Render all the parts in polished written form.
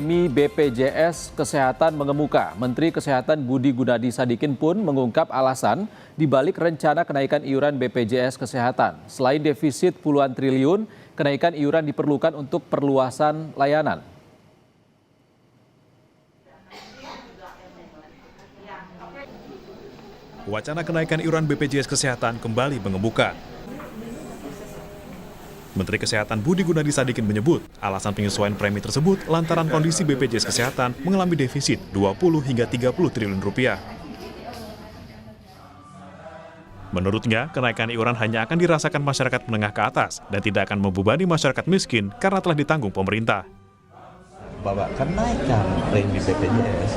premi BPJS Kesehatan mengemuka. Menteri Kesehatan Budi Gunadi Sadikin pun mengungkap alasan dibalik rencana kenaikan iuran BPJS Kesehatan. Selain defisit puluhan triliun, kenaikan iuran diperlukan untuk perluasan layanan. Wacana kenaikan iuran BPJS Kesehatan kembali mengemuka. Menteri Kesehatan Budi Gunadi Sadikin menyebut alasan penyesuaian premi tersebut lantaran kondisi BPJS Kesehatan mengalami defisit 20 hingga 30 triliun rupiah. Menurutnya, kenaikan iuran hanya akan dirasakan masyarakat menengah ke atas dan tidak akan membebani masyarakat miskin karena telah ditanggung pemerintah. Bahwa kenaikan premi BPJS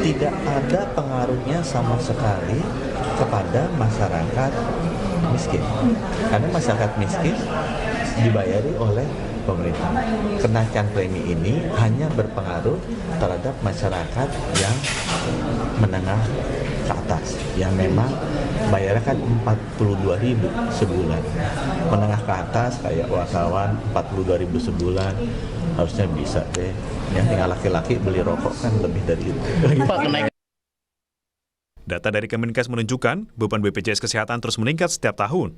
tidak ada pengaruhnya sama sekali kepada masyarakat miskin. Karena masyarakat miskin dibayari oleh pemerintah. Kenaikan premi ini hanya berpengaruh terhadap masyarakat yang menengah ke atas, yang memang bayarnya kan 42.000 sebulan. Menengah ke atas kayak wartawan 42.000 sebulan harusnya bisa deh. Yang tinggal laki-laki beli rokok kan lebih dari itu. Data dari Kemenkes menunjukkan beban BPJS Kesehatan terus meningkat setiap tahun.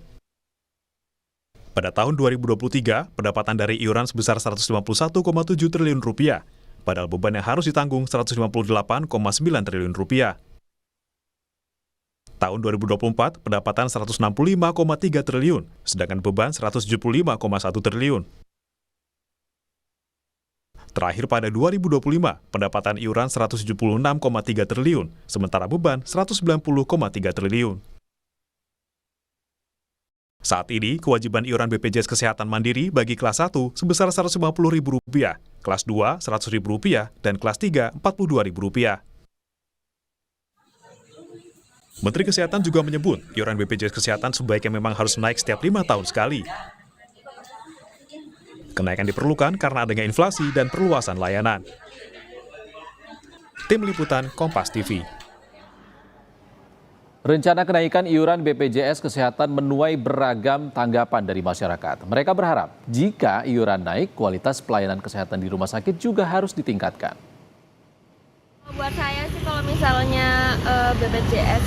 Pada tahun 2023, pendapatan dari iuran sebesar 151,7 triliun rupiah, padahal beban yang harus ditanggung 158,9 triliun rupiah. Tahun 2024, pendapatan 165,3 triliun, sedangkan beban 175,1 triliun. Terakhir pada 2025, pendapatan iuran 176,3 triliun, sementara beban 190,3 triliun. Saat ini, kewajiban iuran BPJS Kesehatan Mandiri bagi kelas 1 sebesar Rp150.000, kelas 2 Rp100.000, dan kelas 3 Rp42.000. Menteri Kesehatan juga menyebut, iuran BPJS Kesehatan sebaiknya memang harus naik setiap 5 tahun sekali. Kenaikan diperlukan karena adanya inflasi dan perluasan layanan. Tim Liputan Kompas TV. Rencana kenaikan iuran BPJS Kesehatan menuai beragam tanggapan dari masyarakat. Mereka berharap jika iuran naik, kualitas pelayanan kesehatan di rumah sakit juga harus ditingkatkan. Buat saya sih kalau misalnya BPJS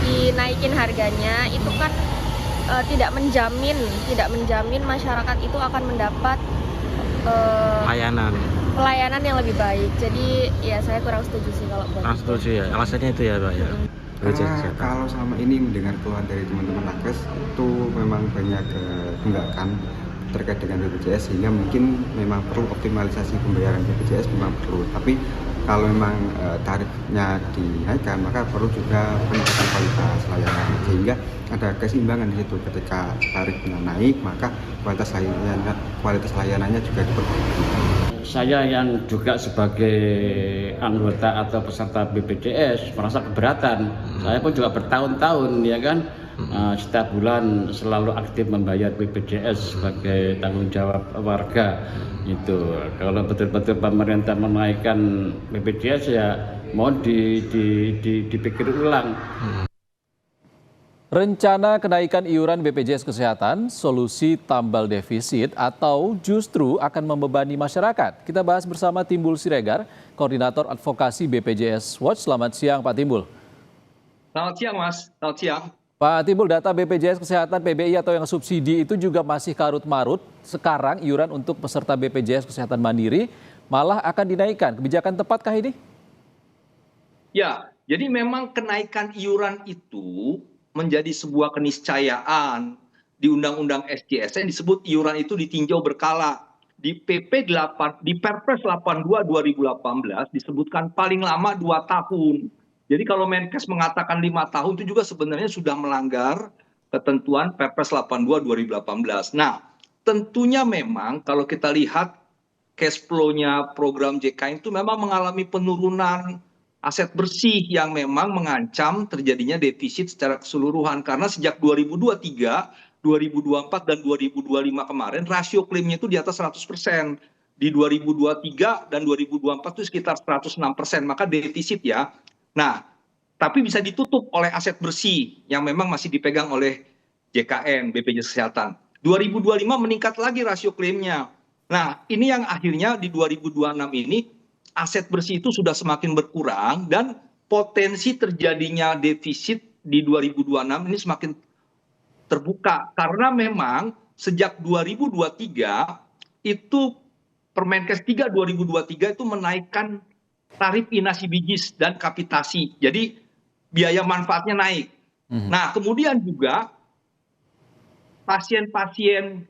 dinaikin harganya, itu kan tidak menjamin masyarakat itu akan mendapat pelayanan yang lebih baik. Jadi ya saya kurang setuju sih kalau buat. Kurang setuju ya, alasannya itu ya Pak ya. Kalau selama ini mendengar keluhan dari teman-teman nakes itu memang banyak tunggakan terkait dengan BPJS, sehingga mungkin memang perlu optimalisasi pembayaran BPJS memang perlu. Tapi kalau memang tarifnya dinaikkan, maka perlu juga peningkatan kualitas layanan, sehingga ada keseimbangan di situ. Ketika tarifnya naik, maka kualitas layanannya juga diperbaiki. Saya yang juga sebagai anggota atau peserta BPJS merasa keberatan. Saya pun juga bertahun-tahun ya kan, setiap bulan selalu aktif membayar BPJS sebagai tanggung jawab warga. Itu kalau betul-betul pemerintah menaikkan BPJS ya mohon dipikir ulang. Rencana kenaikan iuran BPJS Kesehatan, solusi tambal defisit atau justru akan membebani masyarakat? Kita bahas bersama Timbul Siregar, Koordinator Advokasi BPJS Watch. Selamat siang Pak Timbul. Selamat siang Mas, selamat siang. Pak Timbul, data BPJS Kesehatan PBI atau yang subsidi itu juga masih karut-marut. Sekarang iuran untuk peserta BPJS Kesehatan Mandiri malah akan dinaikkan. Kebijakan tepatkah ini? Ya, jadi memang kenaikan iuran itu menjadi sebuah keniscayaan di Undang-Undang SJSN disebut iuran itu ditinjau berkala. Di di Perpres 82 2018 disebutkan paling lama 2 tahun. Jadi kalau Menkes mengatakan 5 tahun itu juga sebenarnya sudah melanggar ketentuan Perpres 82 2018. Nah, tentunya memang kalau kita lihat cash flow-nya program JKN itu memang mengalami penurunan aset bersih yang memang mengancam terjadinya defisit secara keseluruhan. Karena sejak 2023, 2024, dan 2025 kemarin rasio klaimnya itu di atas 100%. Di 2023 dan 2024 itu sekitar 106%, maka defisit ya. Nah, tapi bisa ditutup oleh aset bersih yang memang masih dipegang oleh JKN, BPJS Kesehatan. 2025 meningkat lagi rasio klaimnya. Nah, ini yang akhirnya di 2026 ini aset bersih itu sudah semakin berkurang dan potensi terjadinya defisit di 2026 ini semakin terbuka karena memang sejak 2023 itu Permenkes 3 2023 itu menaikkan tarif inasi bijis dan kapitasi. Jadi biaya manfaatnya naik. Nah, kemudian juga pasien-pasien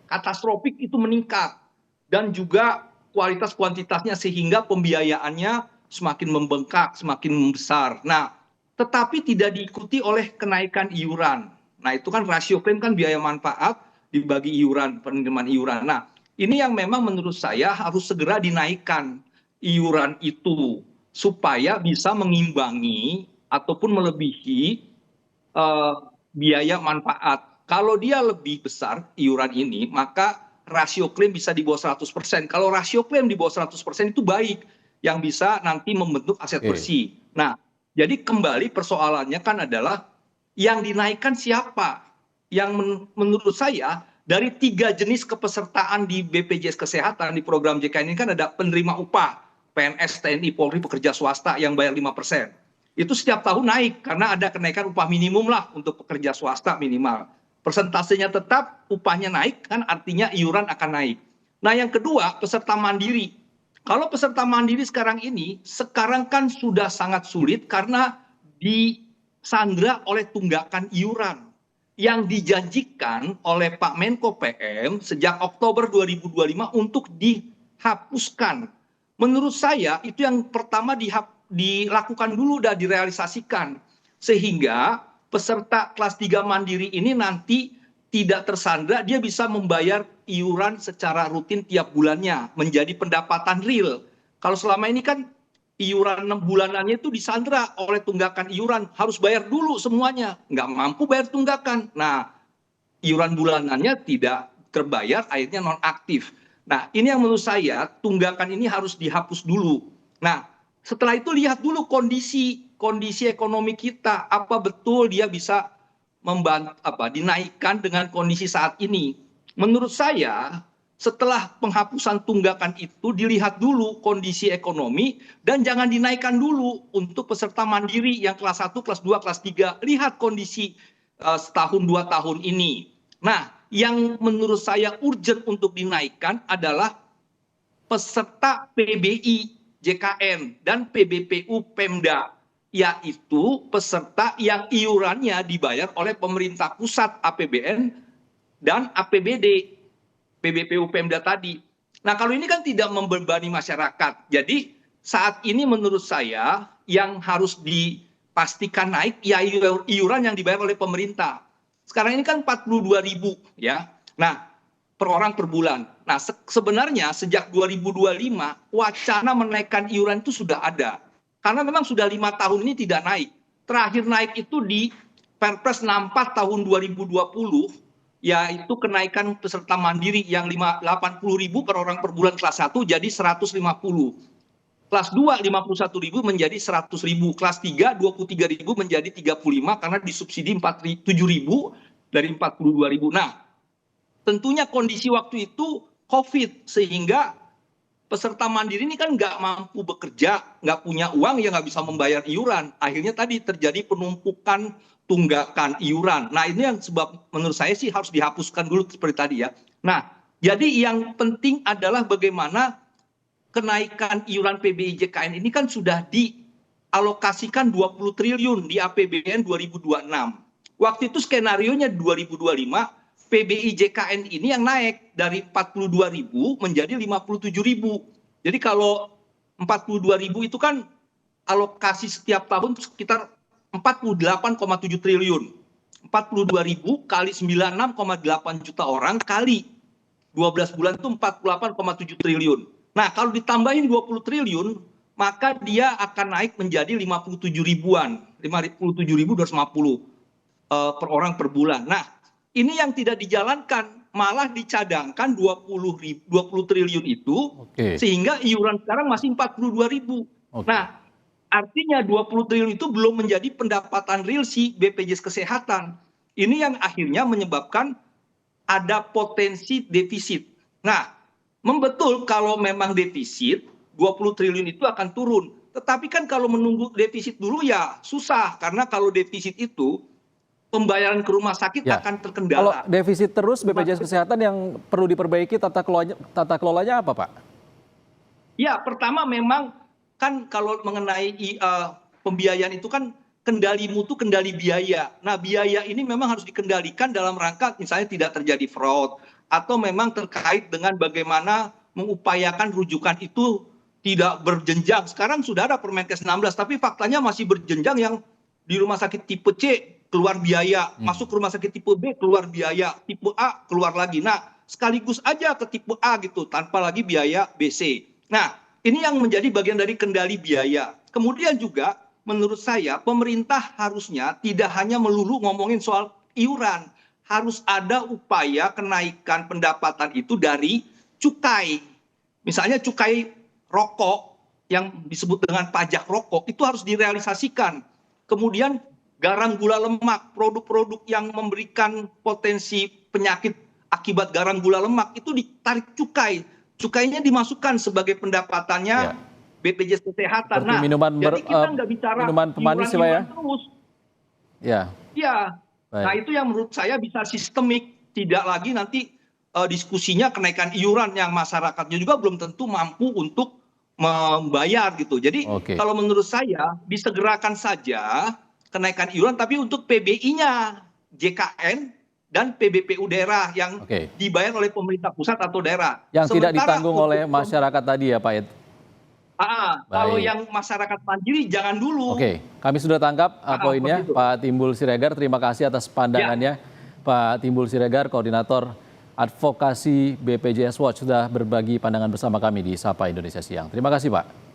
katastrofik itu meningkat dan juga kualitas kuantitasnya sehingga pembiayaannya semakin membengkak, semakin membesar. Nah, tetapi tidak diikuti oleh kenaikan iuran. Nah, itu kan rasio klaim kan biaya manfaat dibagi iuran, penerimaan iuran. Nah, ini yang memang menurut saya harus segera dinaikkan iuran itu supaya bisa mengimbangi ataupun melebihi biaya manfaat. Kalau dia lebih besar iuran ini, maka rasio klaim bisa di bawah 100%. Kalau rasio klaim di bawah 100% itu baik, yang bisa nanti membentuk aset bersih. Nah, jadi kembali persoalannya kan adalah yang dinaikkan siapa? Yang menurut saya dari 3 jenis kepesertaan di BPJS Kesehatan di program JKN ini kan ada penerima upah, PNS, TNI, Polri, pekerja swasta yang bayar 5%. Itu setiap tahun naik karena ada kenaikan upah minimum lah untuk pekerja swasta minimal. Persentasenya tetap, upahnya naik kan artinya iuran akan naik. Nah, yang kedua peserta mandiri. Kalau peserta mandiri sekarang kan sudah sangat sulit karena disandra oleh tunggakan iuran yang dijanjikan oleh Pak Menko PM sejak Oktober 2025 untuk dihapuskan. Menurut saya itu yang pertama dilakukan dulu dan direalisasikan sehingga peserta kelas 3 mandiri ini nanti tidak tersandra, dia bisa membayar iuran secara rutin tiap bulannya menjadi pendapatan real. Kalau selama ini kan iuran 6 bulanannya itu disandra oleh tunggakan iuran, harus bayar dulu semuanya, nggak mampu bayar tunggakan. Nah, iuran bulanannya tidak terbayar, akhirnya nonaktif. Nah, ini yang menurut saya tunggakan ini harus dihapus dulu. Nah, setelah itu lihat dulu kondisi ekonomi kita, apa betul dia bisa dinaikkan dengan kondisi saat ini. Menurut saya setelah penghapusan tunggakan itu dilihat dulu kondisi ekonomi dan jangan dinaikkan dulu untuk peserta mandiri yang kelas 1, kelas 2, kelas 3. Lihat kondisi setahun 2 tahun ini. Nah, yang menurut saya urgent untuk dinaikkan adalah peserta PBI JKN dan PBPU Pemda, yaitu peserta yang iurannya dibayar oleh pemerintah pusat APBN dan APBD, PBPU Pemda tadi. Nah, kalau ini kan tidak membebani masyarakat. Jadi saat ini menurut saya yang harus dipastikan naik ya iuran yang dibayar oleh pemerintah. Sekarang ini kan 42.000 ya. Nah, per orang per bulan. Nah, sebenarnya sejak 2025 wacana menaikkan iuran itu sudah ada. Karena memang sudah 5 tahun ini tidak naik. Terakhir naik itu di Perpres 64 tahun 2020, yaitu kenaikan peserta mandiri yang 80.000 per orang per bulan kelas 1 jadi 150. Kelas 2 51.000 menjadi 100.000. Kelas 3 23.000 menjadi 35 karena disubsidi 7.000 dari 42.000. Nah, tentunya kondisi waktu itu COVID sehingga peserta mandiri ini kan nggak mampu bekerja, nggak punya uang, ya nggak bisa membayar iuran. Akhirnya tadi terjadi penumpukan tunggakan iuran. Nah, ini yang sebab menurut saya sih harus dihapuskan dulu seperti tadi ya. Nah, jadi yang penting adalah bagaimana kenaikan iuran PBI JKN ini kan sudah dialokasikan 20 triliun di APBN 2026. Waktu itu skenarionya 2025 PBI JKN ini yang naik dari 42.000 menjadi 57.000. Jadi kalau 42.000 itu kan alokasi setiap tahun sekitar 48,7 triliun. 42.000 kali 96,8 juta orang kali 12 bulan itu 48,7 triliun. Nah, kalau ditambahin 20 triliun, maka dia akan naik menjadi 57 ribuan, 57.250 per orang per bulan. Nah, ini yang tidak dijalankan, malah dicadangkan 20 triliun itu, sehingga iuran sekarang masih 42.000. Nah, artinya 20 triliun itu belum menjadi pendapatan real si BPJS Kesehatan. Ini yang akhirnya menyebabkan ada potensi defisit. Nah, membetul kalau memang defisit, 20 triliun itu akan turun. Tetapi kan kalau menunggu defisit dulu ya susah, karena kalau defisit itu pembayaran ke rumah sakit Ya. akan Kalau terkendala. defisit terus BPJS Kesehatan yang perlu diperbaiki tata kelolanya apa, Pak? Ya, pertama memang kan kalau mengenai pembiayaan itu kan kendali mutu, kendali biaya. Nah, biaya ini memang harus dikendalikan dalam rangka misalnya tidak terjadi fraud atau memang terkait dengan bagaimana mengupayakan rujukan itu tidak berjenjang. Sekarang sudah ada Permenkes 16, tapi faktanya masih berjenjang, yang di rumah sakit tipe C keluar biaya, masuk ke rumah sakit tipe B keluar biaya, tipe A keluar lagi. Nah, sekaligus aja ke tipe A gitu, tanpa lagi biaya BC. Nah, ini yang menjadi bagian dari kendali biaya. Kemudian juga menurut saya pemerintah harusnya tidak hanya melulu ngomongin soal iuran, harus ada upaya kenaikan pendapatan itu dari cukai. Misalnya cukai rokok yang disebut dengan pajak rokok itu harus direalisasikan. Kemudian garam gula lemak, produk-produk yang memberikan potensi penyakit akibat garam gula lemak itu ditarik cukai. Cukainya dimasukkan sebagai pendapatannya BPJS Kesehatan. Seperti minuman jadi kita nggak bicara minuman pemanis ya, Pak ya? terus. Ya. Ya. Baik. Nah, itu yang menurut saya bisa sistemik, tidak lagi nanti diskusinya kenaikan iuran yang masyarakatnya juga belum tentu mampu untuk membayar gitu. Jadi kalau menurut saya disegerakan saja kenaikan iuran, tapi untuk PBI-nya, JKN dan PBPU daerah yang dibayar oleh pemerintah pusat atau daerah. Yang tidak ditanggung oleh masyarakat tadi ya, Pak Ed? Kalau yang masyarakat mandiri jangan dulu. Oke, kami sudah tangkap poinnya, Pak Timbul Siregar. Terima kasih atas pandangannya, Pak Timbul Siregar, Koordinator Advokasi BPJS Watch, sudah berbagi pandangan bersama kami di Sapa Indonesia Siang. Terima kasih, Pak.